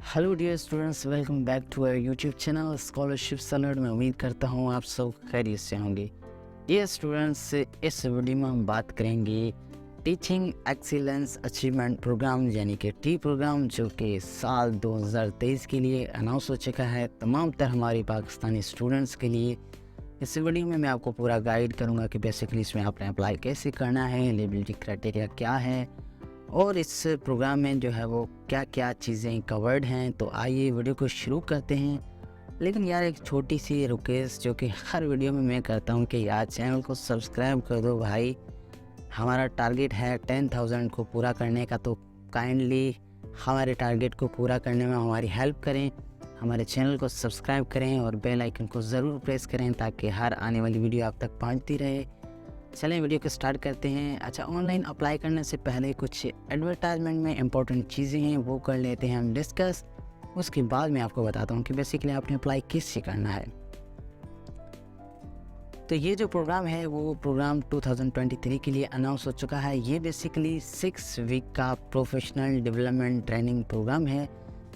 Hello dear students, welcome back to our YouTube channel Scholarship Salad. मैं उम्मीद करता हूँ आप सब खैरियत से होंगे। डियर स्टूडेंट्स, इस वीडियो में हम बात करेंगे टीचिंग एक्सीलेंस अचीवमेंट प्रोग्राम यानी कि टी प्रोग्राम, जो कि साल 2023 के लिए अनाउंस हो चुका है तमाम तर हमारे पाकिस्तानी स्टूडेंट्स के लिए। इस वीडियो में मैं आपको पूरा गाइड करूँगा कि बेसिकली इसमें आपने अप्लाई कैसे करना है, एलिजिबिलिटी क्राइटेरिया क्या है और इस प्रोग्राम में जो है वो क्या क्या चीज़ें कवर्ड हैं। तो आइए वीडियो को शुरू करते हैं। लेकिन यार एक छोटी सी रिक्वेस्ट जो कि हर वीडियो में मैं करता हूँ कि यार चैनल को सब्सक्राइब कर दो भाई। हमारा टारगेट है 10,000 को पूरा करने का, तो काइंडली हमारे टारगेट को पूरा करने में हमारी हेल्प करें, हमारे चैनल को सब्सक्राइब करें और बेल आइकन को ज़रूर प्रेस करें ताकि हर आने वाली वीडियो आप तक पहुँचती रहे। चलें वीडियो को स्टार्ट करते हैं। अच्छा, ऑनलाइन अप्लाई करने से पहले कुछ एडवर्टाइजमेंट में इंपॉर्टेंट चीज़ें हैं वो कर लेते हैं हम डिस्कस। उसके बाद मैं आपको बताता हूँ कि बेसिकली आपने अप्लाई किससे करना है। तो ये जो प्रोग्राम है वो प्रोग्राम 2023 के लिए अनाउंस हो चुका है। ये बेसिकली 6 वीक का प्रोफेशनल डेवलपमेंट ट्रेनिंग प्रोग्राम है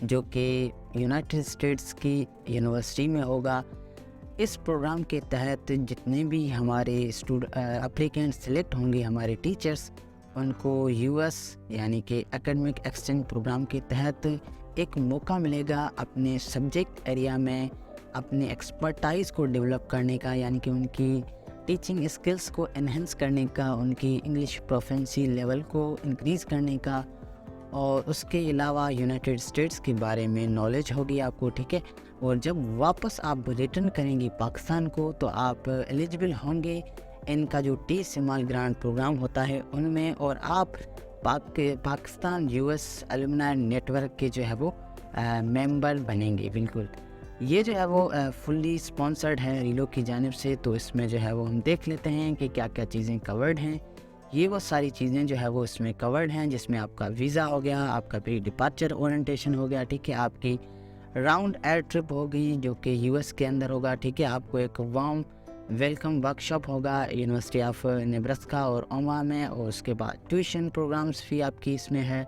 जो कि यूनाइटेड स्टेट्स की यूनिवर्सिटी में होगा। इस प्रोग्राम के तहत जितने भी हमारे एप्लीकेंट सेलेक्ट होंगे, हमारे टीचर्स, उनको यूएस यानी कि एकेडमिक एक्सचेंज प्रोग्राम के तहत एक मौका मिलेगा अपने सब्जेक्ट एरिया में अपने एक्सपर्टाइज को डेवलप करने का, यानी कि उनकी टीचिंग स्किल्स को एनहेंस करने का, उनकी इंग्लिश प्रोफेंसी लेवल को इंक्रीज़ करने का, और उसके अलावा यूनाइटेड स्टेट्स के बारे में नॉलेज होगी आपको, ठीक है। और जब वापस आप रिटर्न करेंगे पाकिस्तान को तो आप एलिजिबल होंगे इनका जो टी सिमाल ग्रांट प्रोग्राम होता है उनमें, और आप पाकिस्तान यूएस एलुमनाई नेटवर्क के जो है वो मेंबर बनेंगे। बिल्कुल, ये जो है वो फुल्ली स्पॉन्सर्ड है रीलो की जानिब से। तो इसमें जो है वो हम देख लेते हैं कि क्या क्या चीज़ें कवर्ड हैं। ये वो सारी चीज़ें जो है वो इसमें कवर्ड हैं, जिसमें आपका वीज़ा हो गया, आपका प्री डिपार्चर ओरिएंटेशन हो गया, ठीक है, आपकी राउंड एयर ट्रिप होगी जो कि यूएस के अंदर होगा, ठीक है, आपको एक वार्म वेलकम वर्कशॉप होगा यूनिवर्सिटी ऑफ नेब्रास्का और ओमाहा में, और उसके बाद ट्यूशन प्रोग्राम्स फी आपकी इसमें है,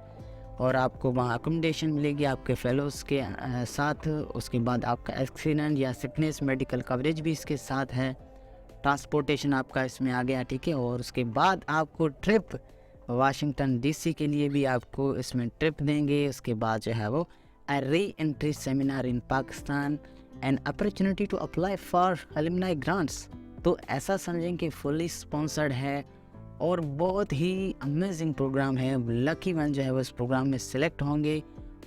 और आपको वहाँ अकोमोडेशन मिलेगी आपके फेलोज़ के साथ। उसके बाद आपका एक्सीडेंट या सिकनेस मेडिकल कवरेज भी इसके साथ है, ट्रांसपोर्टेशन आपका इसमें आ गया, ठीक है। और उसके बाद आपको ट्रिप वाशिंगटन डीसी के लिए भी आपको इसमें ट्रिप देंगे। उसके बाद जो है वो re entry seminar in Pakistan and opportunity to apply for alumni grants. तो ऐसा समझें कि फुली स्पॉन्सर्ड है और बहुत ही अमेजिंग प्रोग्राम है। लकी वन जो है वो इस प्रोग्राम में सिलेक्ट होंगे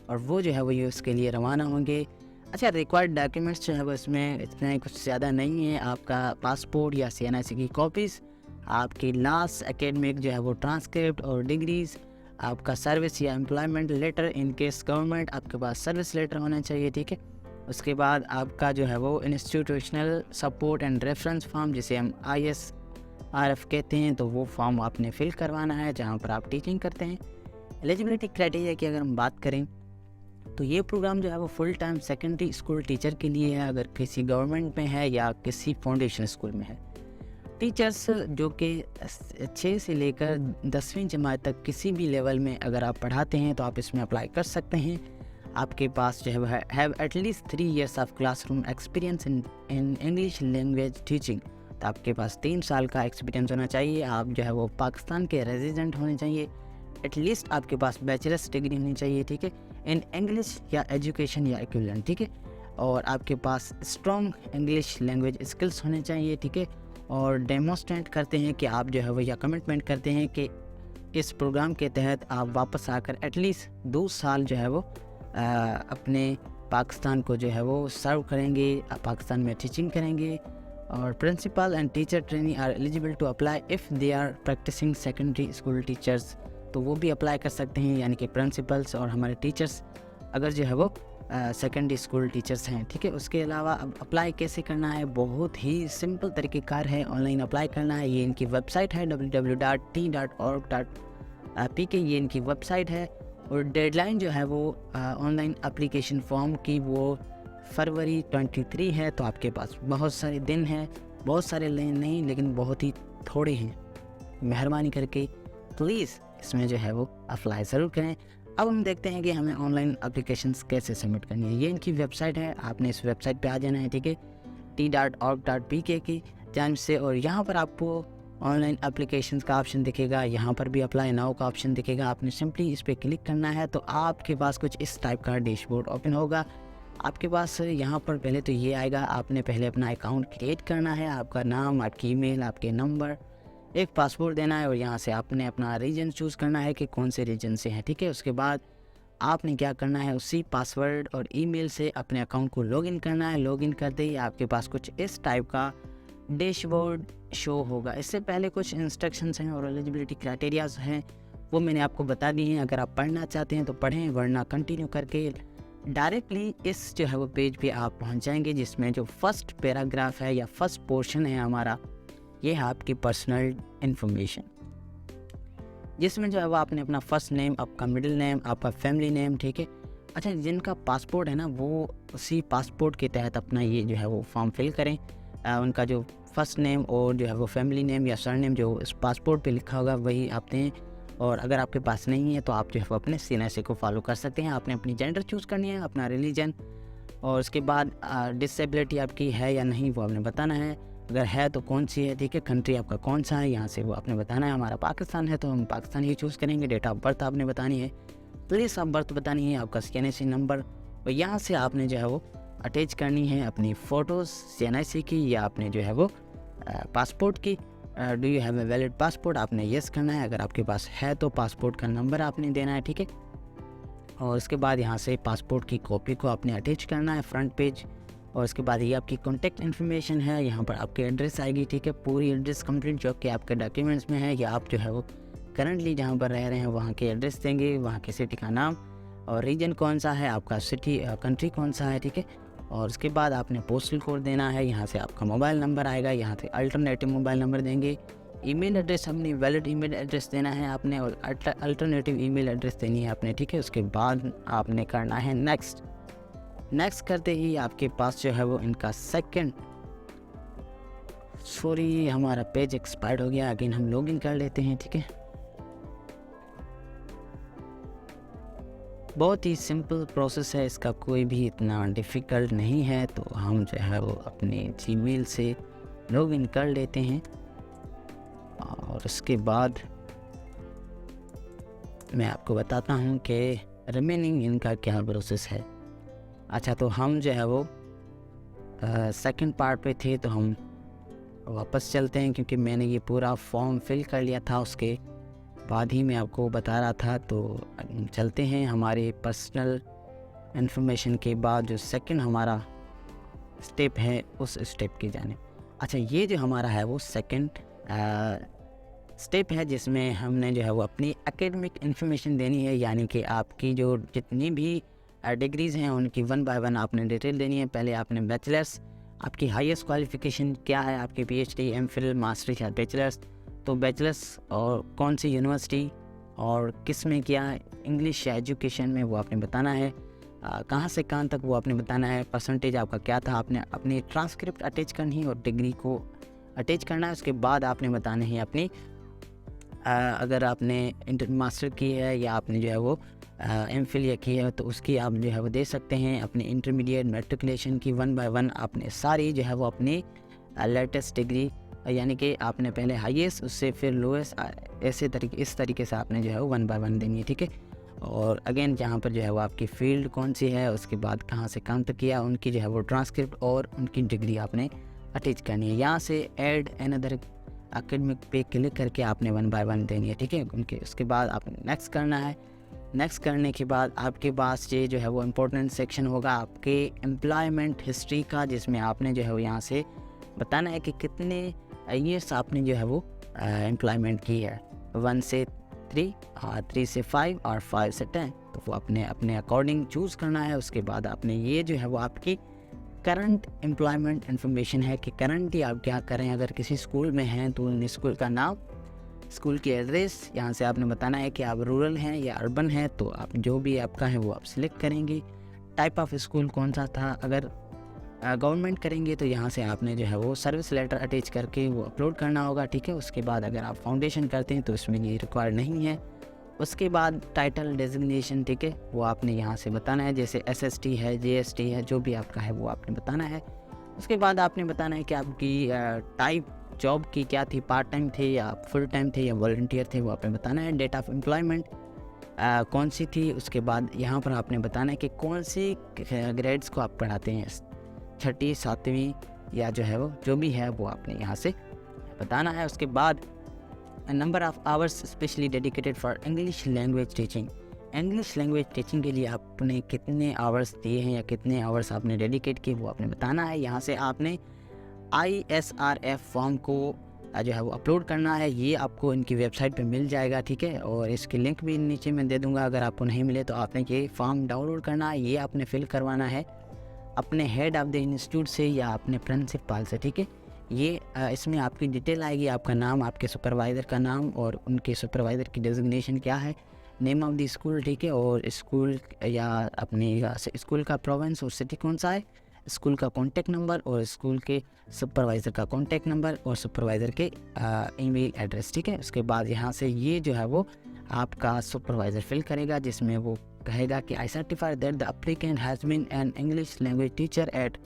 और वो जो है वो यूएस के लिए रवाना होंगे। अच्छा, रिक्वायर्ड डॉक्यूमेंट्स जो है वो इसमें इतना कुछ ज़्यादा नहीं है। आपका पासपोर्ट या CNIC की कॉपीज़, आपकी लास्ट एकेडमिक जो है वो ट्रांसक्रिप्ट और डिग्रीज़, आपका सर्विस या employment letter in case government, आपके पास सर्विस लेटर होना चाहिए, ठीक है। उसके बाद आपका जो है वो institutional support and reference form, जिसे हम ISRF कहते हैं, तो वो फॉर्म आपने फिल करवाना है जहाँ पर आप टीचिंग करते हैं। एलिजिबिलिटी क्राइटेरिया की अगर हम बात करें तो ये प्रोग्राम जो है वो full time secondary school teacher के लिए है, अगर किसी गवर्नमेंट में है या किसी फाउंडेशन स्कूल में है। टीचर्स जो कि 6 से लेकर 10वीं जमात तक किसी भी लेवल में अगर आप पढ़ाते हैं तो आप इसमें अप्लाई कर सकते हैं। आपके पास जो है have at least 3 years of classroom experience in English language teaching. तो आपके पास 3 साल का एक्सपीरियंस होना चाहिए। आप जो है वो पाकिस्तान के रेजिडेंट होने चाहिए। एटलीस्ट आपके पास बैचलर्स डिग्री होनी चाहिए, ठीक है, इन इंग्लिश या एजुकेशन या इक्विवेलेंट, ठीक है। और आपके पास स्ट्रॉन्ग इंग्लिश लैंग्वेज स्किल्स होने चाहिए, ठीक है। और डेमोस्ट्रेट करते हैं कि आप जो है वो या कमिटमेंट करते हैं कि इस प्रोग्राम के तहत आप वापस आकर एटलीस्ट 2 साल जो है वो अपने पाकिस्तान को जो है वो सर्व करेंगे, पाकिस्तान में टीचिंग करेंगे। और principal and teacher trainee are eligible to apply if they are practising secondary school teachers. तो वो भी अप्लाई कर सकते हैं, यानी कि प्रिंसिपल्स और हमारे टीचर्स अगर जो है वो सेकेंडरी स्कूल टीचर्स हैं, ठीक है। उसके अलावा अब अप्लाई कैसे करना है, बहुत ही सिंपल तरीक़ेकार है ऑनलाइन अप्लाई करना है। ये इनकी वेबसाइट है www.t.org.pk, ये इनकी वेबसाइट है। और डेडलाइन जो है वो ऑनलाइन एप्लीकेशन फॉर्म की वो फरवरी 23 है। तो आपके पास बहुत सारे दिन हैं, बहुत सारे नहीं लेकिन बहुत ही थोड़े हैं। मेहरबानी करके प्लीज़ इसमें जो है वो अप्लाई ज़रूर करें। अब हम देखते हैं कि हमें ऑनलाइन एप्लीकेशंस कैसे सबमिट करनी है। ये इनकी वेबसाइट है, आपने इस वेबसाइट पे आ जाना है, ठीक है, t.org.pk की जानिब से। और यहाँ पर आपको ऑनलाइन एप्लीकेशंस का ऑप्शन दिखेगा, यहाँ पर भी अप्लाई नाउ का ऑप्शन दिखेगा। आपने सिंपली इस पर क्लिक करना है तो आपके पास कुछ इस टाइप का डैशबोर्ड ओपन होगा। आपके पास यहाँ पर पहले तो ये आएगा, आपने पहले अपना अकाउंट क्रिएट करना है, आपका नाम, आपकी ईमेल, आपके नंबर, एक पासपोर्ट देना है और यहाँ से आपने अपना रीजन चूज़ करना है कि कौन से रीजन से है, ठीक है। उसके बाद आपने क्या करना है, उसी पासवर्ड और ईमेल से अपने अकाउंट को लॉगिन करना है। लॉगिन करते ही आपके पास कुछ इस टाइप का डैशबोर्ड शो होगा। इससे पहले कुछ इंस्ट्रक्शंस हैं और एलिजिबिलिटी क्राइटेरियाज हैं, वो मैंने आपको बता दी हैं। अगर आप पढ़ना चाहते हैं तो पढ़ें, वरना कंटिन्यू करके डायरेक्टली इस जो है वो पेज पे आप पहुंच जाएंगे, जिसमें जो फर्स्ट पैराग्राफ है या फर्स्ट पोर्शन है हमारा, ये है आपकी पर्सनल इन्फॉर्मेशन, जिसमें जो है वो आपने अपना फर्स्ट नेम, आपका मिडिल नेम, आपका फैमिली नेम, ठीक है। अच्छा, जिनका पासपोर्ट है ना, वो उसी पासपोर्ट के तहत अपना ये जो है वो फॉर्म फिल करें। उनका जो फर्स्ट नेम और जो है वो फैमिली नेम या सरनेम जो इस पासपोर्ट पे लिखा होगा वही आप दें। और अगर आपके पास नहीं है तो आप जो है वो अपने CNSA को फॉलो कर सकते हैं। आपने अपनी जेंडर चूज़ करनी है, अपना रिलीजन, और उसके बाद डिसेबिलिटी आपकी है या नहीं वो आपने बताना है। अगर है तो कौन सी है, ठीक है। कंट्री आपका कौन सा है, यहाँ से वो आपने बताना है। हमारा पाकिस्तान है तो हम पाकिस्तान ही चूज़ करेंगे। डेट ऑफ बर्थ आपने बतानी है, प्लेस ऑफ बर्थ बतानी है, आपका CNSA नंबर, और यहाँ से आपने जो है वो अटैच करनी है अपनी फ़ोटोज़ CNSA की, या आपने जो है वो पासपोर्ट की। Do you have a valid passport, आपने येस करना है। अगर आपके पास है तो पासपोर्ट का नंबर आपने देना है, ठीक है। और उसके बाद यहाँ से पासपोर्ट की कॉपी को आपने अटैच करना है फ्रंट पेज। और उसके बाद ये आपकी कॉन्टैक्ट इन्फॉर्मेशन है, यहाँ पर आपकी एड्रेस आएगी, ठीक है, पूरी एड्रेस कंप्लीट जो कि आपके डॉक्यूमेंट्स में है, या आप जो है वो करंटली जहाँ पर रह रहे हैं वहाँ के एड्रेस देंगे, वहाँ के सिटी का नाम और रीजन कौन सा है, आपका सिटी कंट्री कौन सा है, ठीक है। और उसके बाद आपने पोस्टल कोड देना है, यहाँ से आपका मोबाइल नंबर आएगा, यहाँ से अल्टरनेटिव मोबाइल नंबर देंगे। ईमेल एड्रेस अपनी वैलिड ईमेल एड्रेस देना है आपने, और अल्टरनेटिव ईमेल एड्रेस देनी है आपने, ठीक है। उसके बाद आपने करना है नेक्स्ट करते ही आपके पास जो है वो इनका हमारा पेज एक्सपायर्ड हो गया। अगेन हम लॉगिन कर लेते हैं, ठीक है। बहुत ही सिंपल प्रोसेस है, इसका कोई भी इतना डिफ़िकल्ट नहीं है। तो हम जो है वो अपने जीमेल से लॉगिन कर लेते हैं और उसके बाद मैं आपको बताता हूँ कि रिमेनिंग इनका क्या प्रोसेस है। अच्छा, तो हम जो है वो सेकंड पार्ट पे थे, तो हम वापस चलते हैं क्योंकि मैंने ये पूरा फॉर्म फिल कर लिया था, उसके बाद ही मैं आपको बता रहा था। तो चलते हैं हमारे पर्सनल इन्फॉर्मेशन के बाद जो सेकंड हमारा स्टेप है उस स्टेप की जाने। अच्छा, ये जो हमारा है वो सेकंड स्टेप है, जिसमें हमने जो है वो अपनी एकेडमिक इन्फॉर्मेशन देनी है, यानी कि आपकी जो जितनी भी डिग्रीज़ हैं उनकी 1 बाय 1 आपने डिटेल देनी है। पहले आपने बैचलर्स, आपकी हाईएस्ट क्वालिफ़िकेशन क्या है, आपकी PhD, MPhil, मास्टर्स या बैचलर्स। तो बैचलर्स और कौन सी यूनिवर्सिटी और किस में किया है, इंग्लिश या एजुकेशन में, वो आपने बताना है। कहाँ से कहाँ तक वो आपने बताना है। परसेंटेज आपका क्या था, आपने अपनी ट्रांसक्रिप्ट अटैच करनी है और डिग्री को अटैच करना है। उसके बाद आपने बताने हैं अपनी अगर आपने मास्टर की है या आपने जो है वो MPhil या की है तो उसकी आप जो है वो दे सकते हैं। अपनी इंटरमीडिएट मैट्रिकुलेशन की 1 बाय 1 आपने सारी जो है वो अपनी लेटेस्ट डिग्री, यानी कि आपने पहले हाईएस्ट, उससे फिर लोएस्ट, इस तरीके से आपने जो है वो 1 बाय 1 देनी है, ठीक है। और अगेन जहाँ पर जो है वो आपकी फील्ड कौन सी है, उसके बाद कहाँ से काम तक किया, उनकी जो है वो ट्रांसक्रिप्ट और उनकी डिग्री आपने अटैच करनी है। यहाँ से ऐड अनदर एकेडमिक पे क्लिक करके आपने 1 बाय 1 देनी है, ठीक है। उनके उसके बाद आपने नेक्स्ट करना है। नेक्स्ट करने के बाद आपके पास ये जो है वो इम्पोर्टेंट सेक्शन होगा आपके एम्प्लॉयमेंट हिस्ट्री का, जिसमें आपने जो है वो यहाँ से बताना है कि कितने ईयर्स आपने जो है वो एम्प्लॉयमेंट की है, 1 से 3, 3 से 5 और 5 से 10। तो वो अपने अकॉर्डिंग चूज़ करना है। उसके बाद आपने ये जो है वो आपकी करंट एम्प्लॉयमेंट इन्फॉर्मेशन है कि करंटली आप क्या करें। अगर किसी स्कूल में हैं तो उन स्कूल का नाम, स्कूल की एड्रेस, यहाँ से आपने बताना है कि आप रूरल हैं या अर्बन हैं। तो आप जो भी आपका है वो आप सिलेक्ट करेंगे। टाइप ऑफ स्कूल कौन सा था, अगर गवर्नमेंट करेंगे तो यहाँ से आपने जो है वो सर्विस लेटर अटैच करके वो अपलोड करना होगा, ठीक है। उसके बाद अगर आप फाउंडेशन करते हैं तो इसमें ये रिक्वायर्ड नहीं है। उसके बाद टाइटल डेजिग्नेशन, ठीक है, वो आपने यहाँ से बताना है, जैसे SST है, JST है, जो भी आपका है वो आपने बताना है। उसके बाद आपने बताना है कि आपकी टाइप जॉब की क्या थी, पार्ट टाइम थे या फुल टाइम थे या वॉलंटियर थे, वो आपने बताना है। डेट ऑफ एम्प्लॉयमेंट कौन सी थी। उसके बाद यहाँ पर आपने बताना है कि कौन सी ग्रेड्स को आप पढ़ाते हैं, 6ठी 7वीं या जो है वो जो भी है वो आपने यहाँ से बताना है। उसके बाद number of hours specially dedicated for English language teaching. English language teaching के लिए आपने कितने आवर्स दिए हैं या कितने आवर्स आपने डेडिकेट किए वो आपने बताना है। यहाँ से आपने ISRF फॉर्म को जो है वो अपलोड करना है। ये आपको इनकी वेबसाइट पे मिल जाएगा, ठीक है, और इसकी लिंक भी नीचे मैं दे दूंगा। अगर आपको नहीं मिले तो आपने ये फॉर्म डाउनलोड करना है, ये आपने फिल करवाना है अपने हेड ऑफ़ द इंस्टीट्यूट से या अपने प्रिंसिपल से, ठीक है। ये इसमें आपकी डिटेल आएगी, आपका नाम, आपके सुपरवाइज़र का नाम और उनके सुपरवाइज़र की डेजिग्नेशन क्या है, नेम ऑफ़ द स्कूल, ठीक है, और स्कूल या अपने स्कूल का प्रोविंस और सिटी कौन सा है, स्कूल का कॉन्टैक्ट नंबर और स्कूल के सुपरवाइज़र का कॉन्टैक्ट नंबर और सुपरवाइज़र के ईमेल एड्रेस, ठीक है। उसके बाद यहाँ से ये जो है वो आपका सुपरवाइज़र फिल करेगा, जिसमें वो कहेगा कि I certify that the applicant has been an English language teacher at,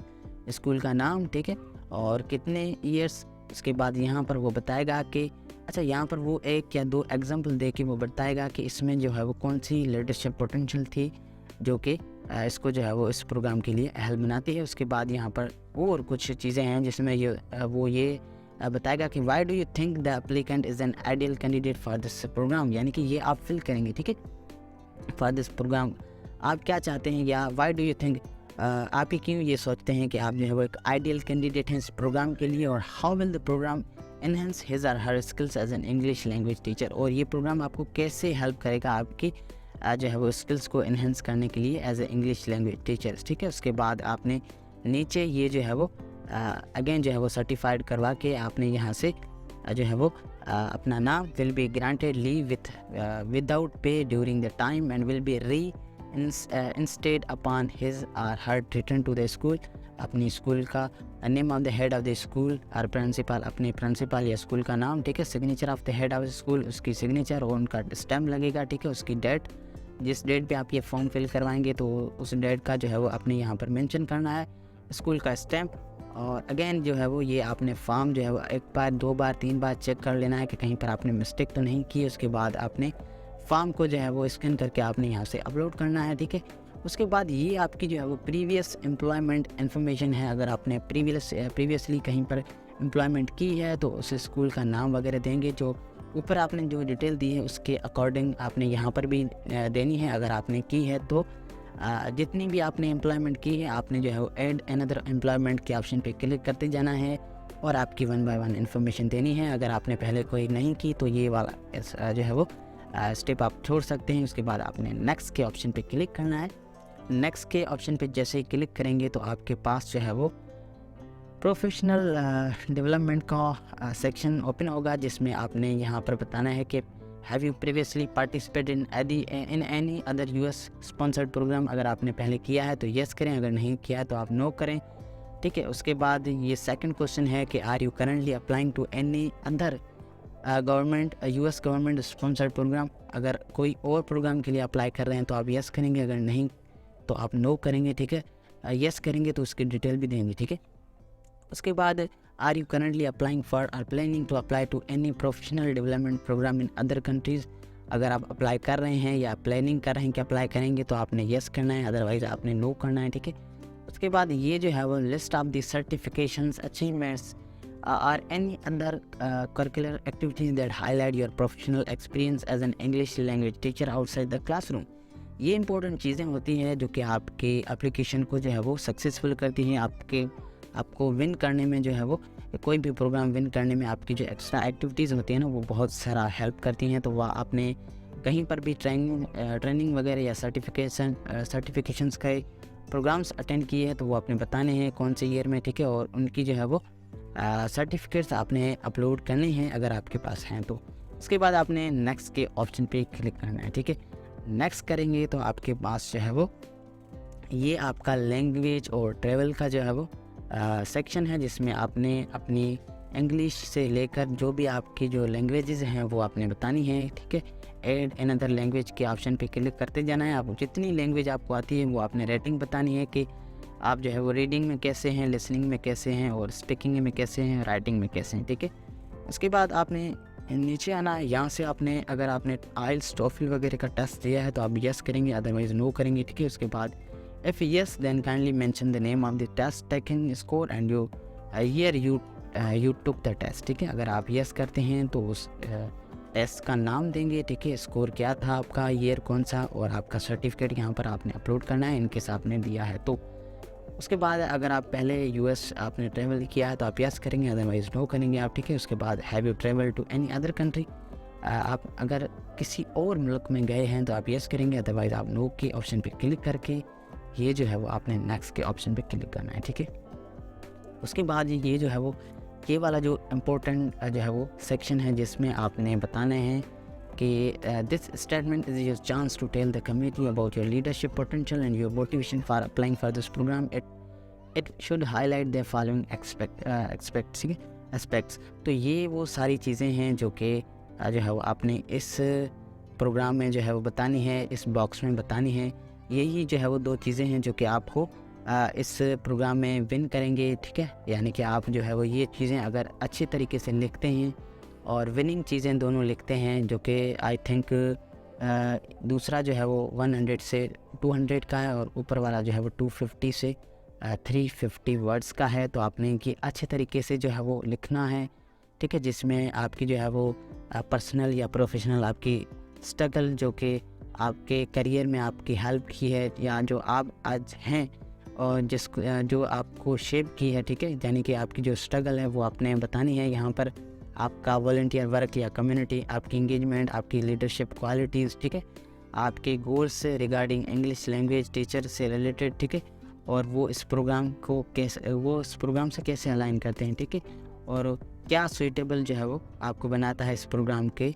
school का नाम, ठीक है, और कितने ईयर्स। उसके बाद यहाँ पर वो बताएगा कि अच्छा, यहाँ पर वो 1 या 2 एग्जाम्पल दे के वो बताएगा कि इसमें जो है वो कौन सी लीडरशिप पोटेंशियल थी जो कि इसको जो है वो इस प्रोग्राम के लिए अहल बनाती है। उसके बाद यहाँ पर और कुछ चीज़ें हैं जिसमें ये बताएगा कि why do you think the applicant is an ideal candidate for this programme, यानी कि ये आप फिल करेंगे, ठीक है, फॉर दिस प्रोग्राम। आप क्या चाहते हैं या वाई डू यू थिंक, आप ही क्यों ये सोचते हैं कि आप जो है वो एक आइडियल कैंडिडेट हैं इस प्रोग्राम के लिए, और how will the programme enhance his और her skills as an English language teacher, और ये प्रोग्राम आपको कैसे हेल्प करेगा आपकी जो है वो स्किल्स को इन्हेंस करने के लिए as a English language teachers, ठीक है। उसके बाद आपने नीचे ये जो है वो अगेन जो है वो सर्टिफाइड करवा के आपने यहाँ से जो है वो अपना नाम, will be granted leave without pay during the time and will be री इंस्टेड अपॉन हिज और हर रिटर्न टू द स्कूल, अपनी स्कूल का name of the head of the school और प्रिंसिपल, अपने प्रिंसिपल या स्कूल का नाम, ठीक है, signature of the head of the school, उसकी सिग्नेचर और उनका स्टैम्प लगेगा, ठीक है, उसकी डेट, जिस डेट पे आप ये फॉर्म फिल करवाएंगे तो उस डेट का जो है वो अपने यहाँ पर मेंशन करना है, स्कूल का स्टैम्प। और अगेन जो है वो ये आपने फॉर्म जो है वो 1 बार 2 बार 3 बार चेक कर लेना है कि कहीं पर आपने मिस्टेक तो नहीं की। उसके बाद आपने फॉर्म को जो है वो स्कैन करके आपने यहाँ से अपलोड करना है, ठीक है। उसके बाद ये आपकी जो है वो प्रीवियस एम्प्लॉयमेंट इन्फॉर्मेशन है। अगर आपने प्रीवियसली कहीं पर एम्प्लॉयमेंट की है तो उस स्कूल का नाम वगैरह देंगे, जो ऊपर आपने जो डिटेल दी है उसके अकॉर्डिंग आपने यहाँ पर भी देनी है। अगर आपने की है तो जितनी भी आपने एम्प्लॉयमेंट की है आपने जो है वो ऐड अनदर एम्प्लॉयमेंट के ऑप्शन पे क्लिक करते जाना है और आपकी 1 बाय 1 इन्फॉर्मेशन देनी है। अगर आपने पहले कोई नहीं की तो ये वाला जो है वो स्टेप आप छोड़ सकते हैं। उसके बाद आपने नेक्स्ट के ऑप्शन पे क्लिक करना है। नेक्स्ट के ऑप्शन पे जैसे ही क्लिक करेंगे तो आपके पास जो है वो प्रोफेशनल डेवलपमेंट का सेक्शन ओपन होगा, जिसमें आपने यहाँ पर बताना है कि have you previously participated in any other US sponsored programme. अगर आपने पहले किया है तो येस करें, अगर नहीं किया है तो आप नो करें, ठीक है। उसके बाद ये सेकंड क्वेश्चन है कि are you currently applying to any other government US government sponsored programme. अगर कोई और प्रोग्राम के लिए अप्लाई कर रहे हैं तो आप येस करेंगे, अगर नहीं तो आप नो करेंगे, ठीक है। येस करेंगे तो उसकी डिटेल भी देंगे, ठीक है। उसके बाद are you currently applying for or planning to apply to any professional development programme in other countries. अगर आप अप्लाई कर रहे हैं या प्लानिंग कर रहे हैं कि अप्लाई करेंगे तो आपने येस करना है, अदरवाइज़ आपने नो करना है, ठीक है। उसके बाद ये जो है वो list of the certifications achievements or any other curricular activities that highlight your professional experience as an English language teacher outside the classroom. ये इंपॉर्टेंट चीज़ें होती हैं जो कि आपके एप्लीकेशन को जो है वो सक्सेसफुल करती हैं, आपको विन करने में जो है वो कोई भी प्रोग्राम विन करने में आपकी जो एक्स्ट्रा एक्टिविटीज़ होती हैं ना वो बहुत सारा हेल्प करती हैं। तो वह आपने कहीं पर भी ट्रेनिंग वगैरह या सर्टिफिकेशंस के प्रोग्राम्स अटेंड किए हैं तो वो आपने बताने हैं कौन से ईयर में, ठीक है, और उनकी जो है वो सर्टिफिकेट्स आपने अपलोड करने हैं अगर आपके पास हैं तो। उसके बाद आपने नेक्स्ट के ऑप्शन पे क्लिक करना है, ठीक है। नेक्स्ट करेंगे तो आपके पास जो है वो ये आपका लैंग्वेज और ट्रैवल का जो है वो सेक्शन है, जिसमें आपने अपनी इंग्लिश से लेकर जो भी आपकी जो लैंग्वेजेस हैं वो आपने बतानी है, ठीक है। ऐड अनदर लैंग्वेज के ऑप्शन पे क्लिक करते जाना है। आप जितनी लैंग्वेज आपको आती है वो आपने रेटिंग बतानी है कि आप जो है वो रीडिंग में कैसे हैं, लिसनिंग में कैसे हैं और स्पीकिंग में कैसे हैं, राइटिंग में कैसे हैं, ठीक है। उसके बाद आपने नीचे आना है। यहाँ से आपने अगर आपने आइल्स टोफल वगैरह का टेस्ट दिया है तो आप यस करेंगे, अदरवाइज़ नो करेंगे, ठीक है। उसके बाद if yes then kindly mention the name of the test taken score and you year you took the test, ठीक है। अगर आप यस करते हैं तो उस टेस्ट का नाम देंगे, ठीक है, स्कोर क्या था आपका, ईयर कौन सा, और आपका सर्टिफिकेट यहाँ पर आपने अपलोड करना है इनकेस आपने दिया है तो। उसके बाद अगर आप पहले यूएस आपने ट्रैवल किया है तो आप यस करेंगे, अदरवाइज़ नो करेंगे आप, ठीक है। उसके बाद have you travel to any other country, आप अगर किसी और मुल्क में गए हैं तो आप यस करेंगे, अदरवाइज़ आप नो के ऑप्शन पे क्लिक करके ये जो है वो आपने नेक्स्ट के ऑप्शन पे क्लिक करना है, ठीक है। उसके बाद ये जो है वो ये वाला जो इम्पोर्टेंट जो है वो सेक्शन है जिसमें आपने बताना है कि this statement is your chance to tell the community about your leadership potential and your motivation for applying for this programme. It should highlight the following aspects. तो ये वो सारी चीज़ें हैं जो कि जो है वो आपने इस प्रोग्राम में जो है वो बतानी है, इस बॉक्स में बतानी है। यही जो है वो 2 चीज़ें हैं जो कि आपको इस प्रोग्राम में विन करेंगे, ठीक है। यानी कि आप जो है वो ये चीज़ें अगर अच्छे तरीके से लिखते हैं और विनिंग चीज़ें दोनों लिखते हैं, जो कि आई थिंक दूसरा जो है वो 100 से 200 का है और ऊपर वाला जो है वो 250 से 350 वर्ड्स का है। तो आपने कि अच्छे तरीके से जो है वो लिखना है, ठीक है, जिसमें आपकी जो है वो पर्सनल या प्रोफेशनल आपकी स्ट्रगल जो कि आपके करियर में आपकी हेल्प की है या जो आप आज हैं और जो आपको शेप की है, ठीक है। यानी कि आपकी जो स्ट्रगल है वो आपने बतानी है। यहाँ पर आपका वॉलंटियर वर्क या कम्युनिटी, आपकी इंगेजमेंट, आपकी लीडरशिप क्वालिटीज़, ठीक है, आपके goals regarding English language teacher से रिलेटेड, ठीक है, और वो इस प्रोग्राम से कैसे अलाइन करते हैं, ठीक है, और क्या सूटेबल जो है वो आपको बनाता है इस प्रोग्राम के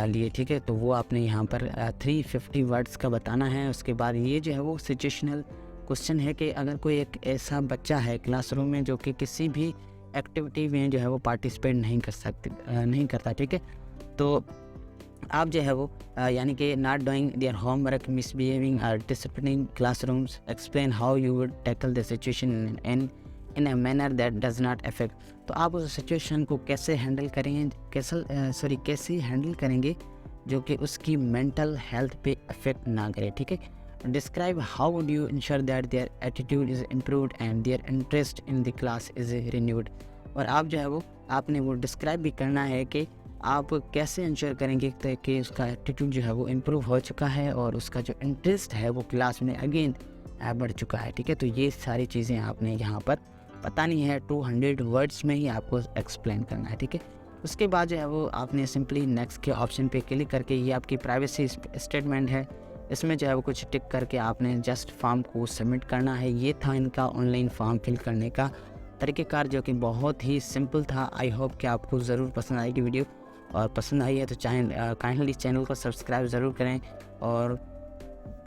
लिए, ठीक है। तो वो आपने यहाँ पर 350 वर्ड्स का बताना है। उसके बाद ये जो है वो सिचुएशनल क्वेश्चन है कि अगर कोई एक ऐसा बच्चा है क्लासरूम में जो कि किसी भी एक्टिविटी में जो है वो पार्टिसिपेट नहीं करता, ठीक है, तो आप जो है वो यानी कि not doing their homework, misbehaving और disciplining classrooms, explain how you would tackle the situation in a manner that does not affect. तो आप उस सिचुएशन को कैसे हैंडल करेंगे जो कि उसकी मेंटल हेल्थ पे अफेक्ट ना करे, ठीक है। Describe how would you ensure that their attitude is improved and their interest in the class is renewed. और आप जो है वो आपने वो डिस्क्राइब भी करना है कि आप कैसे इंश्योर करेंगे कि उसका एटीट्यूड जो है वो इम्प्रूव हो चुका है और उसका जो इंटरेस्ट है वो क्लास में अगेन बढ़ चुका है, ठीक है। तो ये सारी चीज़ें आपने यहाँ पर बतानी है, 200 वर्ड्स में ही आपको एक्सप्लेन करना है, ठीक है। उसके बाद जो है वो आपने सिंपली नेक्स्ट के ऑप्शन पे क्लिक करके, ये आपकी प्राइवेसी स्टेटमेंट है, इसमें जो है वो कुछ टिक करके आपने जस्ट फॉर्म को सबमिट करना है। ये था इनका ऑनलाइन फॉर्म फिल करने का तरीक़ेकार जो कि बहुत ही सिंपल था। आई होप कि आपको ज़रूर पसंद आएगी वीडियो, और पसंद आई है तो काइंडली चैनल को सब्सक्राइब ज़रूर करें और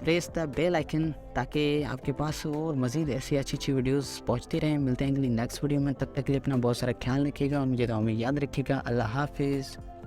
प्रेस द बेल आइकन ताकि आपके पास और मज़ीद ऐसी अच्छी वीडियोस पहुंचती रहें। मिलते हैं अगली नेक्स्ट वीडियो में, तब तक के लिए अपना बहुत सारा ख्याल रखिएगा और मुझे दुआ में याद रखिएगा। अल्लाह हाफिज़।